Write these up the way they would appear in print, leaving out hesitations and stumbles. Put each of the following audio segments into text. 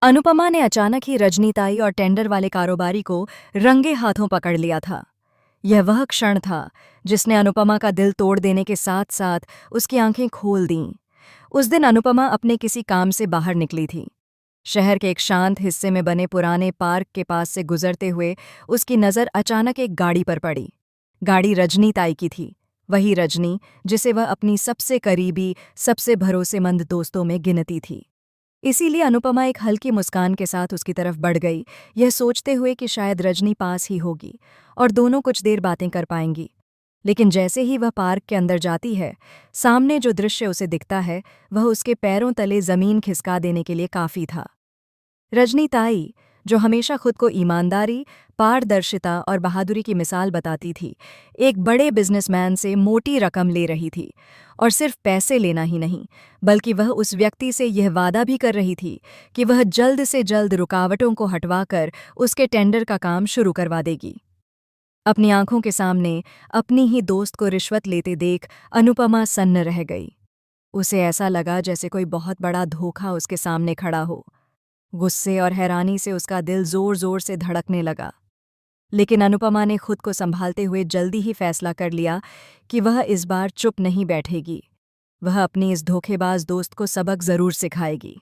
अनुपमा ने अचानक ही रजनीताई और टेंडर वाले कारोबारी को रंगे हाथों पकड़ लिया था। यह वह क्षण था जिसने अनुपमा का दिल तोड़ देने के साथ साथ उसकी आंखें खोल दीं। उस दिन अनुपमा अपने किसी काम से बाहर निकली थी। शहर के एक शांत हिस्से में बने पुराने पार्क के पास से गुजरते हुए उसकी नज़र अचानक एक गाड़ी पर पड़ी। गाड़ी रजनीताई की थी, वही रजनी जिसे वह अपनी सबसे करीबी, सबसे भरोसेमंद दोस्तों में गिनती थी। इसीलिए अनुपमा एक हल्की मुस्कान के साथ उसकी तरफ बढ़ गई, यह सोचते हुए कि शायद रजनी पास ही होगी और दोनों कुछ देर बातें कर पाएंगी। लेकिन जैसे ही वह पार्क के अंदर जाती है, सामने जो दृश्य उसे दिखता है वह उसके पैरों तले जमीन खिसका देने के लिए काफ़ी था। रजनीताई, जो हमेशा खुद को ईमानदारी, पारदर्शिता और बहादुरी की मिसाल बताती थी, एक बड़े बिजनेसमैन से मोटी रकम ले रही थी। और सिर्फ पैसे लेना ही नहीं, बल्कि वह उस व्यक्ति से यह वादा भी कर रही थी कि वह जल्द से जल्द रुकावटों को हटवाकर उसके टेंडर का काम शुरू करवा देगी। अपनी आंखों के सामने अपनी ही दोस्त को रिश्वत लेते देख अनुपमा सन्न रह गई। उसे ऐसा लगा जैसे कोई बहुत बड़ा धोखा उसके सामने खड़ा हो। गुस्से और हैरानी से उसका दिल जोर जोर से धड़कने लगा। लेकिन अनुपमा ने खुद को संभालते हुए जल्दी ही फैसला कर लिया कि वह इस बार चुप नहीं बैठेगी। वह अपनी इस धोखेबाज दोस्त को सबक जरूर सिखाएगी।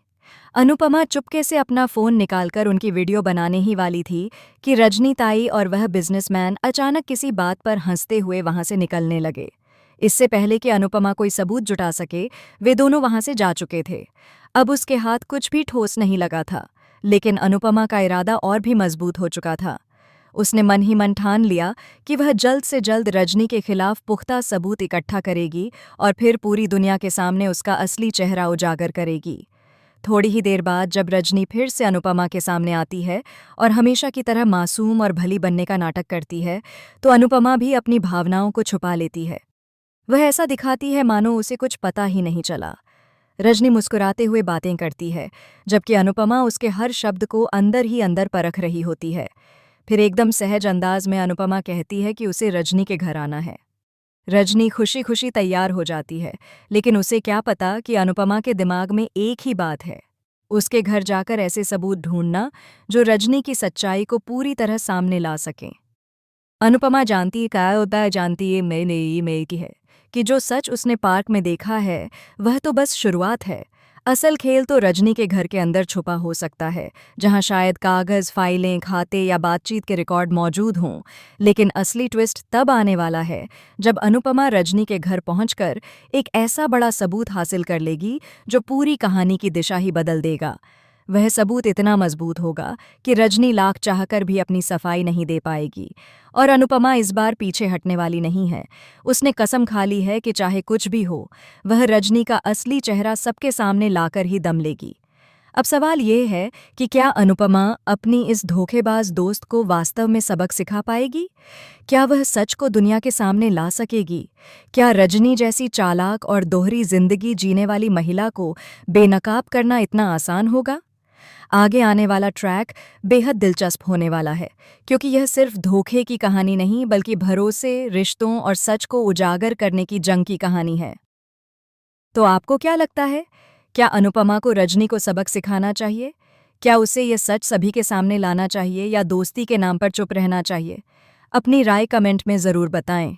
अनुपमा चुपके से अपना फ़ोन निकालकर उनकी वीडियो बनाने ही वाली थी कि रजनीताई और वह बिजनेसमैन अचानक किसी बात पर हंसते हुए वहां से निकलने लगे। इससे पहले कि अनुपमा कोई सबूत जुटा सके, वे दोनों वहां से जा चुके थे। अब उसके हाथ कुछ भी ठोस नहीं लगा था, लेकिन अनुपमा का इरादा और भी मजबूत हो चुका था। उसने मन ही मन ठान लिया कि वह जल्द से जल्द रजनी के खिलाफ पुख्ता सबूत इकट्ठा करेगी और फिर पूरी दुनिया के सामने उसका असली चेहरा उजागर करेगी। थोड़ी ही देर बाद जब रजनी फिर से अनुपमा के सामने आती है और हमेशा की तरह मासूम और भली बनने का नाटक करती है, तो अनुपमा भी अपनी भावनाओं को छुपा लेती है। वह ऐसा दिखाती है मानो उसे कुछ पता ही नहीं चला। रजनी मुस्कुराते हुए बातें करती है, जबकि अनुपमा उसके हर शब्द को अंदर ही अंदर परख रही होती है। फिर एकदम सहज अंदाज में अनुपमा कहती है कि उसे रजनी के घर आना है। रजनी खुशी खुशी तैयार हो जाती है, लेकिन उसे क्या पता कि अनुपमा के दिमाग में एक ही बात है, उसके घर जाकर ऐसे सबूत ढूंढना जो रजनी की सच्चाई को पूरी तरह सामने ला सकें। अनुपमा जानती है मैं की है कि जो सच उसने पार्क में देखा है वह तो बस शुरुआत है। असल खेल तो रजनी के घर के अंदर छुपा हो सकता है, जहां शायद कागज, फाइलें, खाते या बातचीत के रिकॉर्ड मौजूद हों। लेकिन असली ट्विस्ट तब आने वाला है जब अनुपमा रजनी के घर पहुंचकर एक ऐसा बड़ा सबूत हासिल कर लेगी जो पूरी कहानी की दिशा ही बदल देगा। वह सबूत इतना मजबूत होगा कि रजनी लाख चाहकर भी अपनी सफाई नहीं दे पाएगी। और अनुपमा इस बार पीछे हटने वाली नहीं है। उसने कसम खा ली है कि चाहे कुछ भी हो, वह रजनी का असली चेहरा सबके सामने लाकर ही दम लेगी। अब सवाल ये है कि क्या अनुपमा अपनी इस धोखेबाज दोस्त को वास्तव में सबक सिखा पाएगी? क्या वह सच को दुनिया के सामने ला सकेगी? क्या रजनी जैसी चालाक और दोहरी जिंदगी जीने वाली महिला को बेनकाब करना इतना आसान होगा? आगे आने वाला ट्रैक बेहद दिलचस्प होने वाला है, क्योंकि यह सिर्फ धोखे की कहानी नहीं बल्कि भरोसे, रिश्तों और सच को उजागर करने की जंग की कहानी है। तो आपको क्या लगता है? क्या अनुपमा को रजनी को सबक सिखाना चाहिए? क्या उसे यह सच सभी के सामने लाना चाहिए या दोस्ती के नाम पर चुप रहना चाहिए? अपनी राय कमेंट में ज़रूर बताएं।